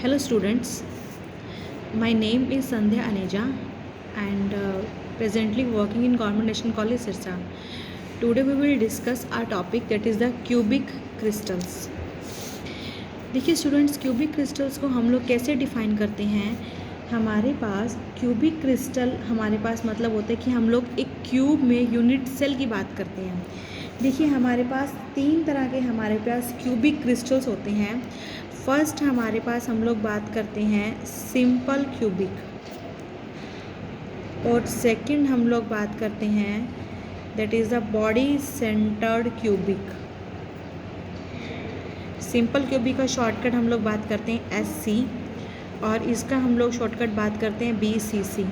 Hello students, my name is Sandhya Aneja and presently working in Government National College Sirsa. Today we will discuss our topic that is the cubic crystals. देखिए students, cubic crystals को हम लोग कैसे define करते हैं। हमारे पास cubic crystal हमारे पास मतलब होता है कि हम लोग एक क्यूब में यूनिट सेल की बात करते हैं। देखिए हमारे पास तीन तरह के हमारे पास क्यूबिक क्रिस्टल्स होते हैं। फर्स्ट हमारे पास हम लोग बात करते हैं सिंपल क्यूबिक, और सेकंड हम लोग बात करते हैं that is the body centred cubic. Simple cubic का शॉर्टकट हम लोग बात करते हैं SC, और इसका हम लोग शॉर्टकट बात करते हैं BCC।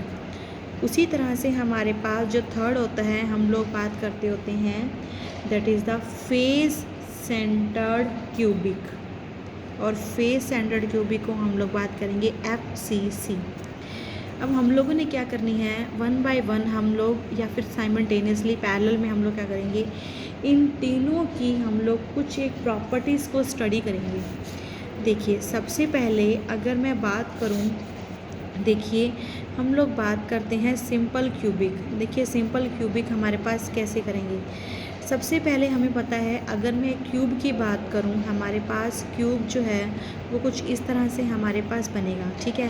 उसी तरह से हमारे पास जो थर्ड होता है हम लोग बात करते होते हैं that is the face centred cubic, और फेस सेंटर्ड क्यूबिक को हम लोग बात करेंगे FCC। अब हम लोगों ने क्या करनी है, वन बाय वन हम लोग या फिर साइमल्टेनियसली पैरेलल में हम लोग क्या करेंगे, इन तीनों की हम लोग कुछ एक प्रॉपर्टीज़ को स्टडी करेंगे। देखिए सबसे पहले अगर मैं बात करूं, देखिए हम लोग बात करते हैं सिंपल क्यूबिक। देखिए सिंपल क्यूबिक हमारे पास कैसे करेंगे। सबसे पहले हमें पता है, अगर मैं क्यूब की बात करूं, हमारे पास क्यूब जो है वो कुछ इस तरह से हमारे पास बनेगा। ठीक है,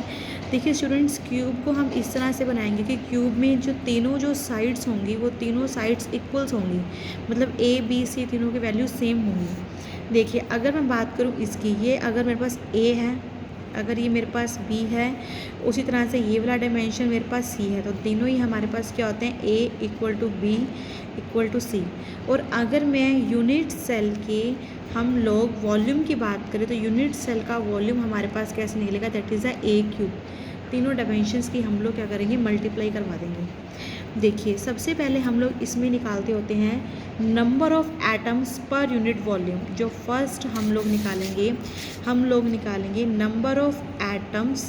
देखिए स्टूडेंट्स, क्यूब को हम इस तरह से बनाएंगे कि क्यूब में जो तीनों जो साइड्स होंगी वो तीनों साइड्स इक्वल्स होंगी, मतलब A B C तीनों की वैल्यू सेम होंगी। देखिए अगर मैं बात करूं इसकी, ये अगर मेरे पास A है, अगर ये मेरे पास B है, उसी तरह से ये वाला डायमेंशन मेरे पास C है, तो तीनों ही हमारे पास क्या होते हैं, A = B = C। और अगर मैं यूनिट सेल के हम लोग वॉल्यूम की बात करें तो यूनिट सेल का वॉल्यूम हमारे पास कैसे निकलेगा, दैट इज़ A³ तीनों डायमेंशंस की हम लोग क्या करेंगे, मल्टीप्लाई करवा देंगे। देखिए सबसे पहले हम लोग इसमें निकालते होते हैं number of atoms per unit volume. जो फर्स्ट हम लोग निकालेंगे number of atoms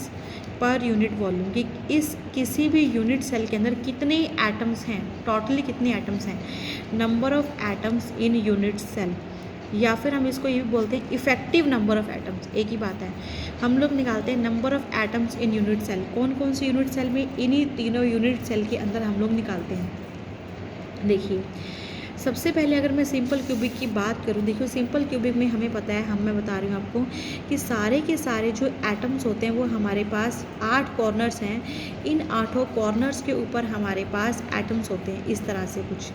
per unit volume कि इस किसी भी यूनिट सेल के अंदर कितने एटम्स हैं, टोटली कितने एटम्स हैं, number of atoms in unit cell, या फिर हम इसको ये भी बोलते हैं इफ़ेक्टिव नंबर ऑफ़ एटम्स। एक ही बात है, हम लोग निकालते हैं number of atoms in unit cell. कौन कौन सी यूनिट सेल में, इन्हीं तीनों यूनिट सेल के अंदर हम लोग निकालते हैं। देखिए सबसे पहले अगर मैं सिंपल क्यूबिक की बात करूं, देखिए सिंपल क्यूबिक में हमें पता है, मैं बता रही हूँ आपको कि सारे के सारे जो एटम्स होते हैं वो हमारे पास 8 कॉर्नर्स हैं। इन 8 कॉर्नर्स के ऊपर हमारे पास एटम्स होते हैं इस तरह से कुछ,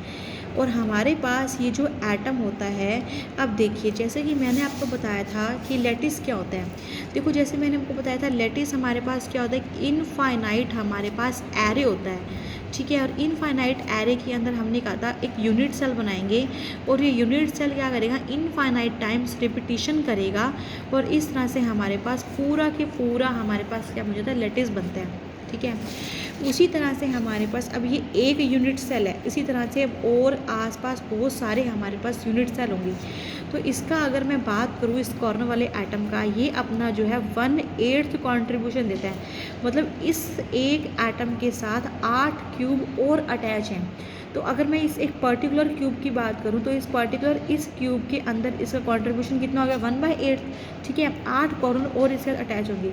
और हमारे पास ये जो एटम होता है, अब देखिए जैसे कि मैंने आपको बताया था कि लैटिस क्या होता है। देखो जैसे मैंने आपको बताया था लैटिस हमारे पास क्या होता है, इनफाइनाइट हमारे पास एरे होता है। ठीक है, और इनफाइनाइट एरे के अंदर हमने कहा था एक यूनिट सेल बनाएंगे, और ये यूनिट सेल क्या करेगा, इनफाइनाइट टाइम्स रिपीटिशन करेगा, और इस तरह से हमारे पास पूरा के पूरा हमारे पास क्या बन जाता है, लैटिस बनता है। ठीक है, उसी तरह से हमारे पास अब ये एक यूनिट सेल है, इसी तरह से और आसपास बहुत सारे हमारे पास यूनिट सेल होंगे। तो इसका अगर मैं बात करूँ इस कॉर्नर वाले एटम का, ये अपना जो है 1/8 कंट्रीब्यूशन देता है, मतलब इस एक एटम के साथ 8 क्यूब और अटैच हैं। तो अगर मैं इस एक पर्टिकुलर क्यूब की बात करूं तो इस क्यूब के अंदर इसका कंट्रीब्यूशन कितना हो गया, 1/8। ठीक है, 8 कॉर्नर और इसके साथ अटैच होंगे।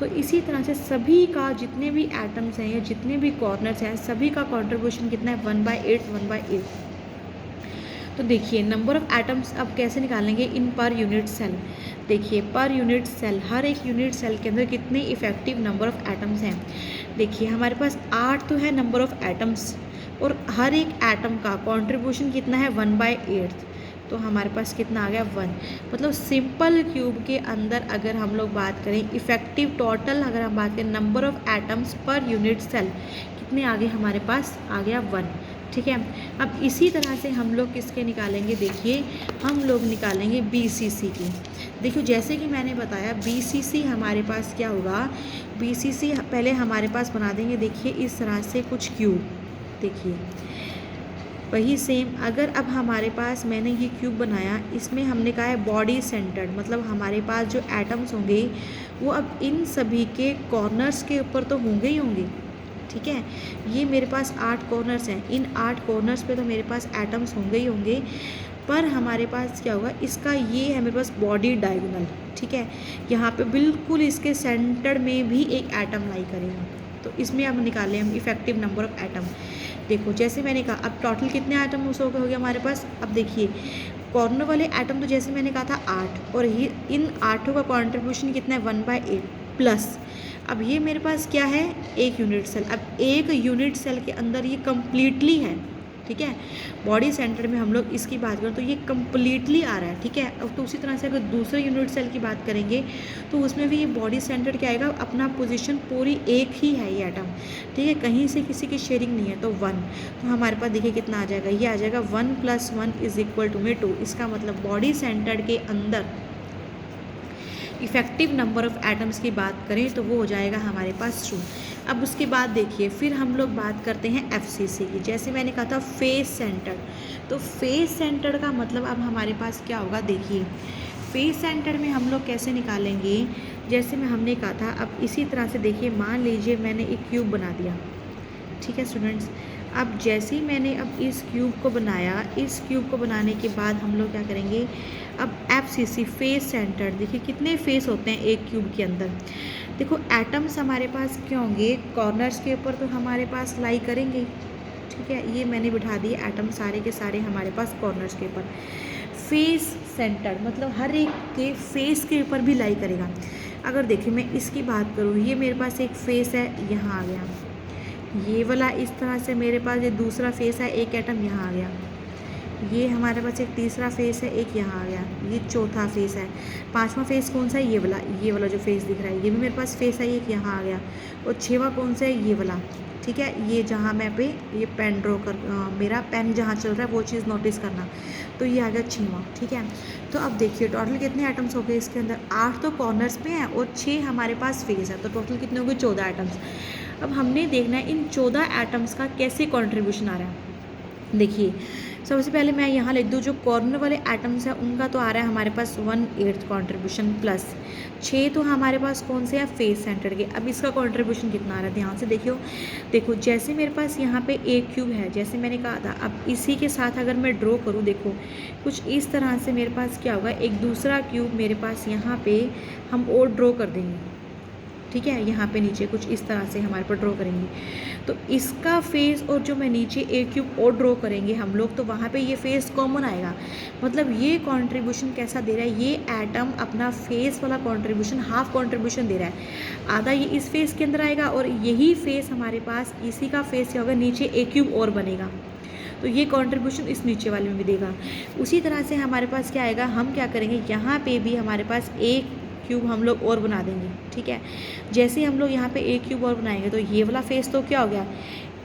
तो इसी तरह से सभी का जितने भी एटम्स हैं या जितने भी कॉर्नर्स हैं, सभी का कंट्रीब्यूशन कितना है, 1/8। तो देखिए नंबर ऑफ़ एटम्स अब कैसे निकालेंगे, इन पर यूनिट सेल। देखिए पर यूनिट सेल, हर एक यूनिट सेल के अंदर कितने इफ़ेक्टिव नंबर ऑफ़ एटम्स हैं। देखिए हमारे पास 8 तो है नंबर ऑफ़ एटम्स, और हर एक एटम का कंट्रीब्यूशन कितना है, 1/8। तो हमारे पास कितना आ गया, 1। मतलब सिंपल क्यूब के अंदर अगर हम लोग बात करें इफ़ेक्टिव टोटल, अगर हम बात करें number of atoms per unit cell, कितने आ गए हमारे पास, आ गया 1। ठीक है, अब इसी तरह से हम लोग किसके निकालेंगे, देखिए हम लोग निकालेंगे BCC की। देखिए जैसे कि मैंने बताया BCC हमारे पास क्या होगा, BCC पहले हमारे पास बना देंगे, देखिए इस तरह से कुछ क्यूब। देखिए वही सेम, अगर अब हमारे पास मैंने ये क्यूब बनाया, इसमें हमने कहा है बॉडी सेंटर्ड, मतलब हमारे पास जो एटम्स होंगे वो अब इन सभी के कॉर्नर्स के ऊपर तो होंगे ही होंगे। ठीक है, ये मेरे पास 8 कॉर्नर्स हैं, इन 8 कॉर्नर्स पे तो मेरे पास एटम्स होंगे ही होंगे, पर हमारे पास क्या होगा, इसका ये है मेरे पास बॉडी डायगोनल, ठीक है, यहाँ पे बिल्कुल इसके सेंटर में भी एक एटम लाई करेगा। तो इसमें अब निकालें हम इफेक्टिव नंबर ऑफ एटम। देखो जैसे मैंने कहा, अब टोटल कितने एटम उस हो गया हमारे पास। अब देखिए कॉर्नर वाले एटम तो जैसे मैंने कहा था 8, और ये इन 8 का कॉन्ट्रीब्यूशन कितना है 1/8 प्लस, अब ये मेरे पास क्या है, एक यूनिट सेल। अब एक यूनिट सेल के अंदर ये कम्प्लीटली है, ठीक है, बॉडी सेंटर में हम लोग इसकी बात करें तो ये कम्प्लीटली आ रहा है, ठीक है। अब तो उसी तरह से अगर दूसरे यूनिट सेल की बात करेंगे तो उसमें भी ये बॉडी सेंटर क्या आएगा, अपना पोजीशन पूरी एक ही है ये एटम, ठीक है, कहीं से किसी की शेयरिंग नहीं है, तो 1। तो हमारे पास देखिए कितना आ जाएगा, ये आ जाएगा 1 + 1 = 2। इसका मतलब बॉडी सेंटर के अंदर इफेक्टिव नंबर ऑफ एटम्स की बात करें तो वो हो जाएगा हमारे पास 2। अब उसके बाद देखिए फिर हम लोग बात करते हैं एफसीसी की। जैसे मैंने कहा था फेस सेंटर, तो फेस सेंटर का मतलब अब हमारे पास क्या होगा, देखिए फेस सेंटर में हम लोग कैसे निकालेंगे, जैसे मैं हमने कहा था, अब इसी तरह से देखिए मान लीजिए मैंने एक क्यूब बना दिया, ठीक है स्टूडेंट्स। अब जैसे ही मैंने अब इस क्यूब को बनाया, इस क्यूब को बनाने के बाद हम लोग क्या करेंगे, अब एफसीसी फेस सेंटर, देखिए कितने फेस होते हैं एक क्यूब के अंदर। देखो एटम्स हमारे पास क्या होंगे, कॉर्नर्स के ऊपर तो हमारे पास लाई करेंगे, ठीक है, ये मैंने बिठा दिए एटम सारे के सारे हमारे पास कॉर्नर्स के ऊपर। फेस सेंटर मतलब हर एक के फेस के ऊपर भी लाई करेगा। अगर देखिए मैं इसकी बात करूँ, ये मेरे पास एक फेस है, यहाँ आ गया, ये वाला इस तरह से मेरे पास ये दूसरा फेस है, एक एटम यहाँ आ गया, ये हमारे पास एक तीसरा फेस है, एक यहाँ आ गया, ये चौथा फेस है, पांचवा फेस कौन सा है, ये वाला जो फेस दिख रहा है, ये भी मेरे पास फेस है, एक यहाँ आ गया, और छठवां कौन सा है, ये वाला, ठीक है, ये जहाँ मैं पे ये पेन ड्रॉ कर मेरा पेन जहाँ चल रहा है वो चीज़ नोटिस करना, तो ये आ गया 6वां, ठीक है। तो अब देखिए टोटल कितने आइटम्स हो गए इसके अंदर, 8 तो कॉर्नर्स पे हैं और 6 हमारे पास फेस है, तो टोटल कितने हो गए 14 आइटम्स। अब हमने देखना है इन 14 आइटम्स का कैसे कॉन्ट्रीब्यूशन आ रहा है। देखिए सबसे पहले मैं यहाँ लिख दूँ, जो कॉर्नर वाले एटम्स हैं उनका तो आ रहा है हमारे पास 1/8 कॉन्ट्रीब्यूशन प्लस 6 तो हमारे पास कौन से हैं, फेस सेंटर के। अब इसका कॉन्ट्रीब्यूशन कितना आ रहा है, ध्यान से देखो जैसे मेरे पास यहाँ पे एक क्यूब है, जैसे मैंने कहा था, अब इसी के साथ अगर मैं ड्रॉ करूँ, देखो कुछ इस तरह से मेरे पास क्या होगा, एक दूसरा क्यूब मेरे पास यहाँ पे हम और ड्रॉ कर देंगे, ठीक है, यहाँ पे नीचे कुछ इस तरह से हमारे पर ड्रॉ करेंगे, तो इसका फेस और जो मैं नीचे एक क्यूब और ड्रॉ करेंगे हम लोग, तो वहाँ पे ये फेस कॉमन आएगा। मतलब ये कंट्रीब्यूशन कैसा दे रहा है, ये एटम अपना फेस वाला कंट्रीब्यूशन हाफ कंट्रीब्यूशन दे रहा है, आधा ये इस फेस के अंदर आएगा और यही फेस हमारे पास इसी का फेस क्या होगा, नीचे एक क्यूब और बनेगा, तो ये कंट्रीब्यूशन इस नीचे वाले में भी देगा। उसी तरह से हमारे पास क्या आएगा, हम क्या करेंगे, यहाँ पे भी हमारे पास एक क्यूब हम लोग और बना देंगे, ठीक है। जैसे हम लोग यहाँ पे एक क्यूब और बनाएंगे तो ये वाला फेस तो क्या हो गया,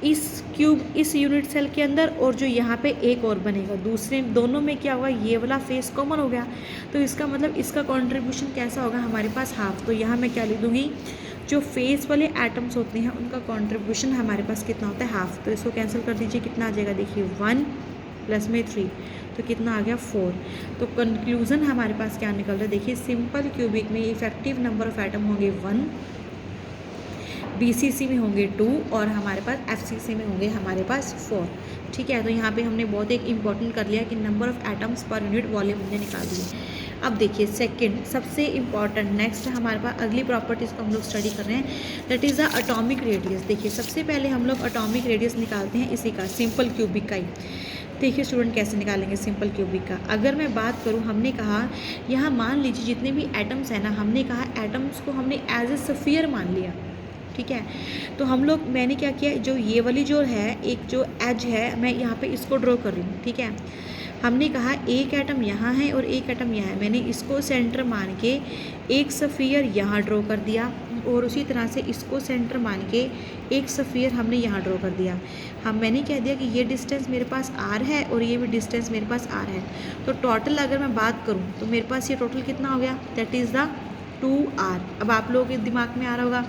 इस क्यूब इस यूनिट सेल के अंदर, और जो यहाँ पे एक और बनेगा दूसरे, दोनों में क्या होगा, ये वाला फेस कॉमन हो गया, तो इसका मतलब इसका कंट्रीब्यूशन कैसा होगा हमारे पास हाफ। तो यहाँ मैं क्या लिख दूँगी, जो फेस वाले एटम्स होते हैं उनका कंट्रीब्यूशन हमारे पास कितना होता है, हाफ। तो इसको कैंसिल कर दीजिए, कितना आ जाएगा, देखिए 1 + 3 तो कितना आ गया 4। तो कंक्लूज़न हमारे पास क्या निकल रहा है, देखिए सिंपल क्यूबिक में इफेक्टिव नंबर ऑफ एटम होंगे 1, बीसीसी में होंगे 2 और हमारे पास एफसीसी में होंगे हमारे पास 4, ठीक है। तो यहाँ पे हमने बहुत एक इंपॉर्टेंट कर लिया कि number of atoms per unit volume हमने निकाल दिए। अब देखिए सेकंड सबसे इम्पॉर्टेंट नेक्स्ट हमारे पास अगली प्रॉपर्टीज़ को हम लोग स्टडी कर रहे हैं, that is the atomic radius. देखिए सबसे पहले हम लोग एटॉमिक रेडियस निकालते हैं इसी का, सिंपल क्यूबिक का ही। देखिए स्टूडेंट कैसे निकालेंगे सिंपल क्यूबिक का। अगर मैं बात करूं, हमने कहा यहाँ मान लीजिए जितने भी एटम्स हैं ना, हमने कहा एटम्स को हमने एज ए स्फीयर मान लिया, ठीक है। तो हम लोग मैंने क्या किया, जो ये वाली जो है एक जो एज है, मैं यहाँ पे इसको ड्रॉ कर रही हूँ, ठीक है। हमने कहा एक एटम यहाँ है और एक एटम यहाँ है, मैंने इसको सेंटर मान के एक स्फीयर यहाँ ड्रॉ कर दिया और उसी तरह से इसको सेंटर मान के एक स्फीयर हमने यहाँ ड्रॉ कर दिया। मैंने कह दिया कि ये डिस्टेंस मेरे पास r है और ये भी डिस्टेंस मेरे पास r है। तो टोटल अगर मैं बात करूँ तो मेरे पास ये टोटल कितना हो गया, दैट इज़ द 2r। अब आप लोगों के दिमाग में आ रहा होगा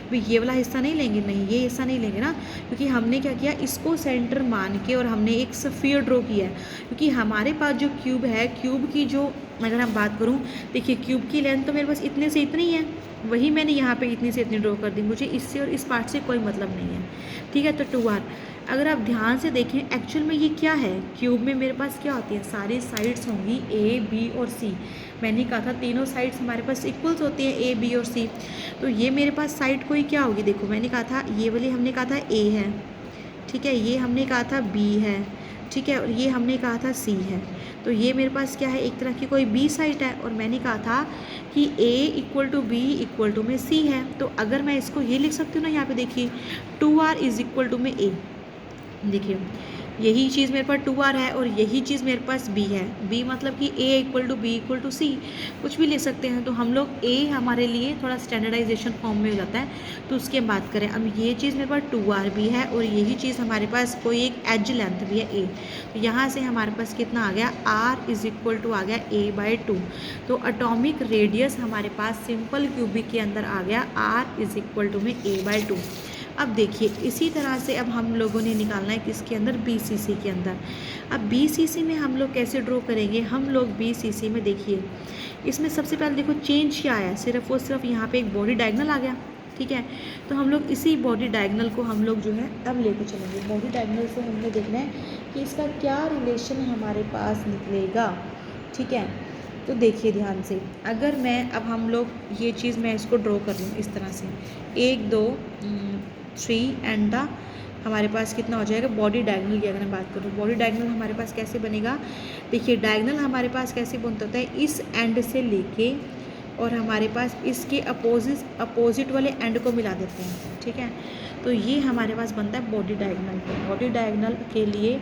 भाई ये वाला हिस्सा नहीं लेंगे, नहीं ये हिस्सा नहीं लेंगे ना, क्योंकि हमने क्या किया, इसको सेंटर मान के और हमने एक स्फीयर ड्रॉ किया है। क्योंकि हमारे पास जो क्यूब है, क्यूब की जो अगर हम बात करूं, देखिए क्यूब की लेंथ तो मेरे पास इतने से इतनी है, वही मैंने यहाँ पे इतनी से इतनी ड्रॉ कर दी, मुझे इससे और इस पार्ट से कोई मतलब नहीं है, ठीक है। तो 2r अगर आप ध्यान से देखें एक्चुअल में ये क्या है, क्यूब में मेरे पास क्या होती है, सारी साइड्स होंगी ए बी और सी। मैंने कहा था तीनों साइड्स हमारे पास इक्वल्स होती हैं ए बी और सी। तो ये मेरे पास साइड कोई क्या होगी, देखो मैंने कहा था ये वाली हमने कहा था ए है, ठीक है, ये हमने कहा था बी है, ठीक है, और ये हमने कहा था सी है। तो ये मेरे पास क्या है, एक तरह की कोई बी साइड है। और मैंने कहा था कि A equal to B equal to में सी है। तो अगर मैं इसको ये लिख सकती हूँ ना, यहाँ पे देखिए 2r इज इक्वल टू में ए। देखिए यही चीज़ मेरे पास 2r है और यही चीज़ मेरे पास b है। b मतलब कि a equal to B equal to C, कुछ भी ले सकते हैं। तो हम लोग a हमारे लिए थोड़ा स्टैंडर्डाइजेशन फॉर्म में हो जाता है, तो उसकी हम बात करें। अब ये चीज़ मेरे पास 2r भी है और यही चीज़ हमारे पास कोई एक एज लेंथ भी है a। तो यहाँ से हमारे पास कितना आ गया, r इज इक्वल टू आ गया a/2। तो अटोमिक रेडियस हमारे पास सिंपल क्यूबिक के अंदर आ गया r इज इक्वल टू में a/2। अब देखिए इसी तरह से अब हम लोगों ने निकालना है किसके अंदर, BCC के अंदर। अब BCC में हम लोग कैसे ड्रॉ करेंगे, हम लोग BCC में देखिए इसमें सबसे पहले देखो चेंज क्या आया, सिर्फ यहाँ पे एक बॉडी डायगनल आ गया, ठीक है। तो हम लोग इसी बॉडी डायगनल को हम लोग जो है अब लेके चलेंगे। बॉडी डायगनल से हमने देखना है कि इसका क्या रिलेशन हमारे पास निकलेगा, ठीक है। तो देखिए ध्यान से, अगर मैं अब हम लोग ये चीज़ मैं इसको ड्रॉ कर लूँ इस तरह से 1 2 3 एंड द हमारे पास कितना हो जाएगा, बॉडी डायगनल की अगर मैं बात करूँ, बॉडी डायगनल हमारे पास कैसे बनेगा, देखिए डायगनल हमारे पास कैसे बनता होता है, इस एंड से लेके और हमारे पास इसके अपोजिट वाले एंड को मिला देते हैं, ठीक है। तो ये हमारे पास बनता है बॉडी डायगनल। बॉडी डायगनल के लिए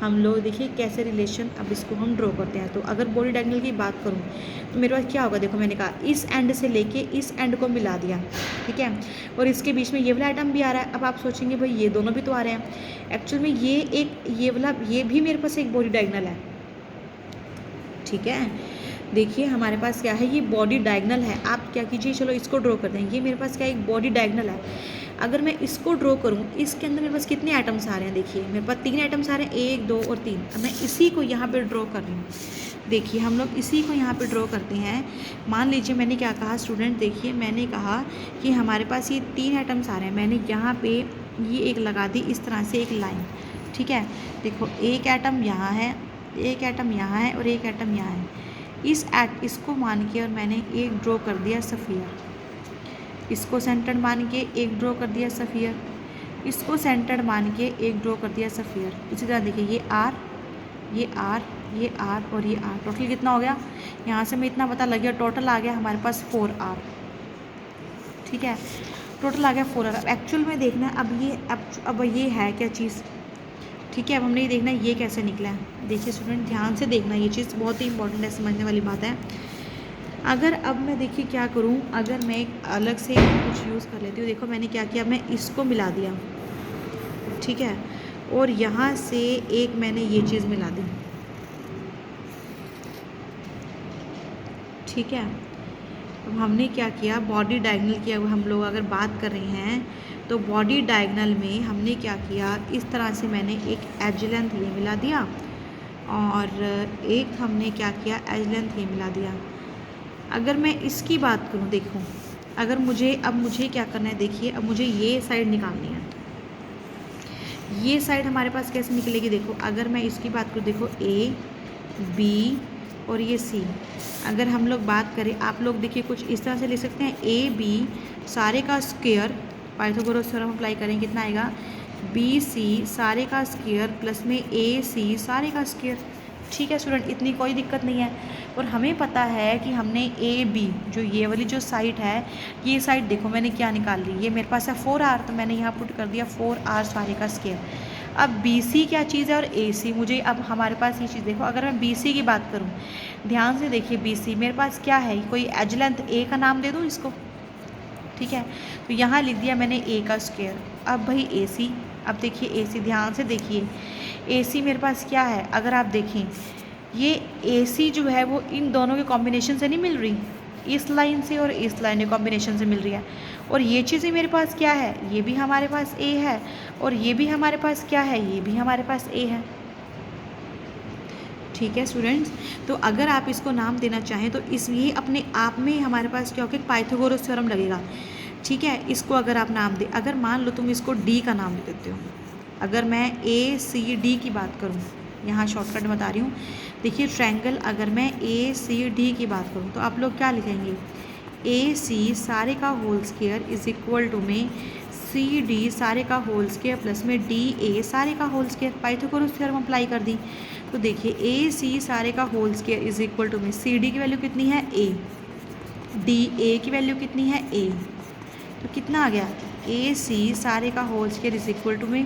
हम लोग देखिए कैसे रिलेशन अब इसको हम ड्रॉ करते हैं। तो अगर बॉडी डायगनल की बात करूँ तो मेरे पास क्या होगा, देखो मैंने कहा इस एंड से लेके इस एंड को मिला दिया, ठीक है, और इसके बीच में ये वाला आइटम भी आ रहा है। अब आप सोचेंगे भाई ये दोनों भी तो आ रहे हैं, एक्चुअल में ये वाला ये भी मेरे पास एक बॉडी डायगनल है, ठीक है। देखिए हमारे पास क्या है, ये बॉडी डायगनल है। आप क्या कीजिए, चलो इसको ड्रॉ करते हैं। ये मेरे पास क्या एक बॉडी डायगनल है। अगर मैं इसको ड्रॉ करूँ, इसके अंदर मेरे पास कितने आइटम्स आ रहे हैं, देखिए मेरे पास 3 आइटम्स आ रहे हैं, 1 2 और 3। अब मैं इसी को यहाँ पे ड्रॉ कर रही हूँ। देखिए हम लोग इसी को यहाँ पे ड्रॉ करते हैं। मान लीजिए मैंने क्या कहा स्टूडेंट, देखिए मैंने कहा कि हमारे पास ये 3 आइटम्स आ रहे हैं। मैंने यहाँ पे ये एक लगा दी इस तरह से एक लाइन, ठीक है। देखो एक आइटम यहाँ है, एक आइटम यहाँ है और एक आइटम यहाँ है। इसको मान के और मैंने एक ड्रॉ कर दिया सफ़ियर, इसको सेंटर्ड मान के एक ड्रॉ कर दिया सफ़ियर, इसको सेंटर्ड मान के एक ड्रॉ कर दिया सफ़ियर। इसी तरह देखिए ये आर, ये आर, ये आर और ये आर, टोटल कितना हो गया, यहाँ से मैं इतना पता लग गया, टोटल आ गया हमारे पास 4r, ठीक है, टोटल आ गया 4r। एक्चुअल में देखना है अब ये है क्या चीज़, ठीक है। अब हमने ये देखना है ये कैसे निकला है। देखिए स्टूडेंट ध्यान से देखना, ये चीज़ बहुत ही इंपॉर्टेंट है, समझने वाली बात है। अगर अब मैं देखिए क्या करूं, अगर मैं एक अलग से कुछ यूज़ कर लेती हूँ। देखो मैंने क्या किया, मैं इसको मिला दिया, ठीक है, और यहाँ से एक मैंने ये चीज़ मिला दी, ठीक है। अब हमने क्या किया, बॉडी डायगनल की हम लोग अगर बात कर रहे हैं तो बॉडी डायगनल में हमने क्या किया, इस तरह से मैंने एक एज लेंथ ये मिला दिया और एक हमने क्या किया, एज लेंथ ये मिला दिया। अगर मैं इसकी बात करूं, देखो अगर मुझे क्या करना है, देखिए अब मुझे ये साइड निकालनी है। ये साइड हमारे पास कैसे निकलेगी, देखो अगर मैं इसकी बात करूं, देखो ए बी और ये सी। अगर हम लोग बात करें, आप लोग देखिए कुछ इस तरह से ले सकते हैं, ए बी सारे का स्क्वायर, पाइथागोरस थ्योरम अप्लाई करें, कितना आएगा, बी सी सारे का स्क्वायर प्लस में ए सी सारे का स्क्वायर, ठीक है स्टूडेंट, इतनी कोई दिक्कत नहीं है। और हमें पता है कि हमने ए बी जो ये वाली जो साइड है, ये साइड देखो मैंने क्या निकाल ली, ये मेरे पास है 4r, तो मैंने यहाँ पुट कर दिया 4r सारे का स्क्वायर। अब बी सी क्या चीज़ है और ए सी, मुझे अब हमारे पास ये चीज़ देखो, अगर मैं बी सी की बात करूँ, ध्यान से देखिए बी सी मेरे पास क्या है, कोई एज लेंथ ए का नाम दे दूँ इसको, ठीक है। तो यहाँ लिख दिया मैंने ए का स्क्वायर। अब भाई ए सी, अब देखिए ए सी, ध्यान से देखिए ए सी मेरे पास क्या है, अगर आप देखें ये ए सी जो है वो इन दोनों के कॉम्बिनेशन से नहीं मिल रही, इस लाइन से और इस लाइन के कॉम्बिनेशन से मिल रही है। और ये चीज़ें मेरे पास क्या है, ये भी हमारे पास ए है और ये भी हमारे पास क्या है, ये भी हमारे पास ए है, ठीक है स्टूडेंट्स। तो अगर आप इसको नाम देना चाहें तो इस ये अपने आप में हमारे पास क्या होगा, पाइथागोरस थ्योरम लगेगा, ठीक है। इसको अगर आप नाम दे, अगर मान लो तुम इसको डी का नाम दे देते हो, अगर मैं ACD की बात करूँ, यहाँ शॉर्टकट बता रही हूँ, देखिए ट्रायंगल अगर मैं ACD की बात करूँ तो आप लोग क्या लिखेंगे, AC सारे का whole square is equal to में CD सारे का होल स्क्वायर प्लस में DA सारे का whole square. Pythagoras theorem apply कर दी तो देखिए AC सारे का whole square is equal to में CD की वैल्यू कितनी है A, DA की वैल्यू कितनी है A, तो कितना आ गया AC सारे का whole square is equal to में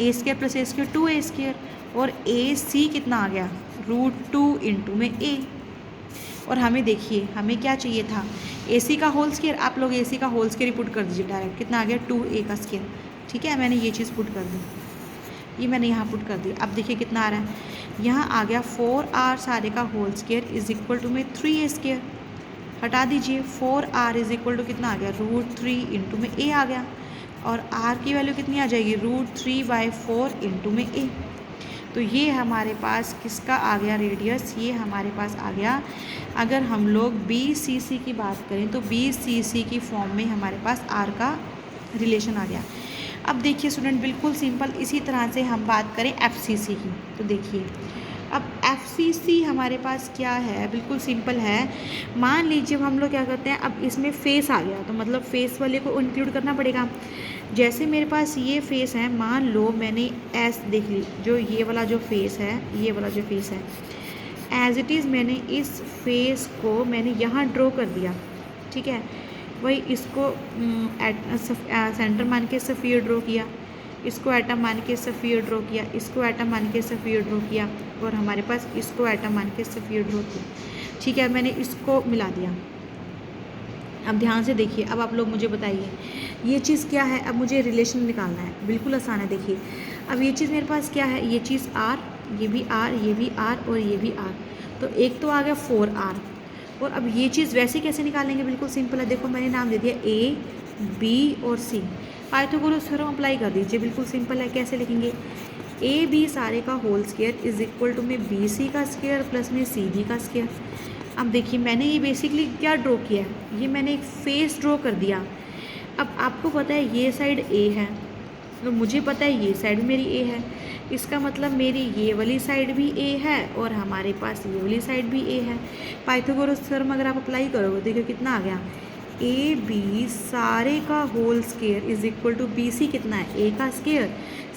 A square plus A square 2A square, और AC कितना आ गया √2 इंटू में A। और हमें देखिए हमें क्या चाहिए था, AC का होल स्क्वायर, आप लोग AC का होल स्क्वायर ही पुट कर दीजिए डायरेक्ट, कितना आ गया 2A का स्क्वायर। ठीक है, मैंने ये चीज़ पुट कर दी, ये मैंने यहाँ पुट कर दी। अब देखिए कितना आ रहा है, यहाँ आ गया 4R सारे का whole square is equal to में 3A स्क्वायर, हटा दीजिए 4R इज इक्वल टू कितना आ गया √3 इंटू में A आ गया, और R की वैल्यू कितनी आ जाएगी √3/4 इंटू में A। तो ये हमारे पास किसका आ गया रेडियस, ये हमारे पास आ गया, अगर हम लोग BCC की बात करें तो BCC की फॉर्म में हमारे पास R का रिलेशन आ गया। अब देखिए स्टूडेंट बिल्कुल सिंपल, इसी तरह से हम बात करें FCC की, तो देखिए अब FCC हमारे पास क्या है, बिल्कुल सिंपल है। मान लीजिए हम लोग क्या करते हैं, अब इसमें फेस आ गया तो मतलब फेस वाले को इंक्लूड करना पड़ेगा। जैसे मेरे पास ये फेस है, मान लो मैंने एस देख ली, जो ये वाला जो फेस है, ये वाला जो फेस है एज इट इज़ मैंने इस फेस को मैंने यहाँ ड्रॉ कर दिया। ठीक है, वही इसको सेंटर मान के सफ़ियर ड्रॉ किया, इसको एटम मान के सफ़ियर ड्रॉ किया, इसको एटम मान के सफ़ियर ड्रॉ किया, और हमारे पास इसको एटम मान के सफ़ियर ड्रॉ किया। ठीक है, मैंने इसको मिला दिया। अब ध्यान से देखिए, अब आप लोग मुझे बताइए ये चीज़ क्या है, अब मुझे रिलेशन निकालना है, बिल्कुल आसान है। देखिए अब ये चीज़ मेरे पास क्या है, ये चीज़ R, ये भी R, ये भी R और ये भी R, तो एक तो आ गया 4R। और अब ये चीज़ वैसे कैसे निकालेंगे, बिल्कुल सिंपल है। देखो मैंने नाम दे दिया A, B और C, पाइथागोरस थ्योरम अप्लाई कर दीजिए, बिल्कुल सिंपल है। कैसे लिखेंगे, AB सारे का whole square is equal to में BC का स्क्वायर प्लस में CD का स्क्वायर। अब देखिए मैंने ये बेसिकली क्या ड्रॉ किया है, ये मैंने एक फेस ड्रॉ कर दिया। अब आपको पता है ये साइड A है, तो मुझे पता है ये साइड मेरी A है, इसका मतलब मेरी ये वाली साइड भी A है और हमारे पास ये वाली साइड भी A है। पाइथागोरस थ्योरम अगर आप अप्लाई करोगे देखिए कितना आ गया, AB सारे का whole square is equal to BC कितना है A का स्क्वायर,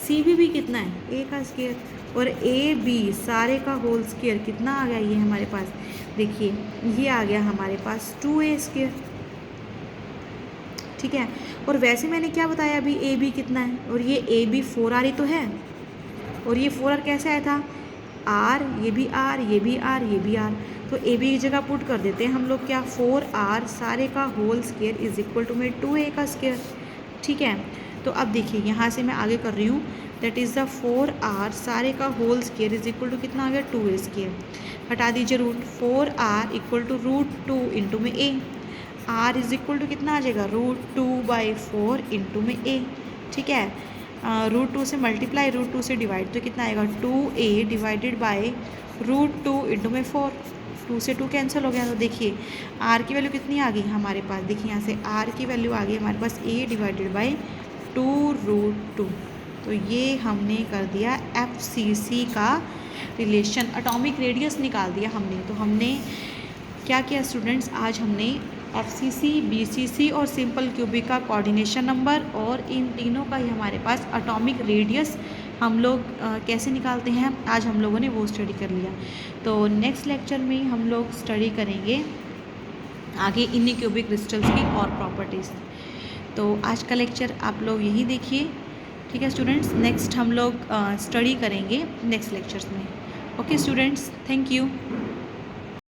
CB भी कितना है A का स्क्वायर, और AB सारे का होल स्क्वायर कितना आ गया, ये हमारे पास देखिए ये आ गया हमारे पास 2A स्क्वायर। ठीक है, और वैसे मैंने क्या बताया अभी AB कितना है, और ये AB 4R ही तो है, और ये 4R कैसे आया था R, ये भी R, ये भी R, ये भी R, तो AB की जगह पुट कर देते हैं हम लोग क्या 4R सारे का whole square is equal to में 2A का स्क्वायर। ठीक है, तो अब देखिए यहाँ से मैं आगे कर रही हूँ, दैट इज़ द 4R सारे का whole square is equal to कितना आ गया 2A स्क्वायर, हटा दीजिए root, 4R equal to √2 into में A, R is equal to कितना आ जाएगा √2/4 इंटू में A। ठीक है, √2 से मल्टीप्लाई, √2 से डिवाइड, तो कितना आएगा 2A डिवाइडेड बाय √2 इंटू में 4, 2 से 2 कैंसिल हो गया। तो देखिए R की वैल्यू कितनी आ गई हमारे पास, देखिए यहाँ से R की वैल्यू आ गई हमारे पास A डिवाइडेड बाई 2√2। तो ये हमने कर दिया FCC का रिलेशन, एटॉमिक रेडियस निकाल दिया हमने। तो हमने क्या किया स्टूडेंट्स, आज हमने FCC, BCC और सिंपल क्यूबिक का कोऑर्डिनेशन नंबर और इन तीनों का ही हमारे पास एटॉमिक रेडियस हम लोग कैसे निकालते हैं, आज हम लोगों ने वो स्टडी कर लिया। तो नेक्स्ट लेक्चर में हम लोग स्टडी करेंगे आगे इन्हीं क्यूबिक क्रिस्टल्स की और प्रॉपर्टीज़। तो आज का लेक्चर आप लोग यही देखिए। ठीक है स्टूडेंट्स, नेक्स्ट हम लोग स्टडी करेंगे नेक्स्ट लेक्चर्स में। Okay students, thank you.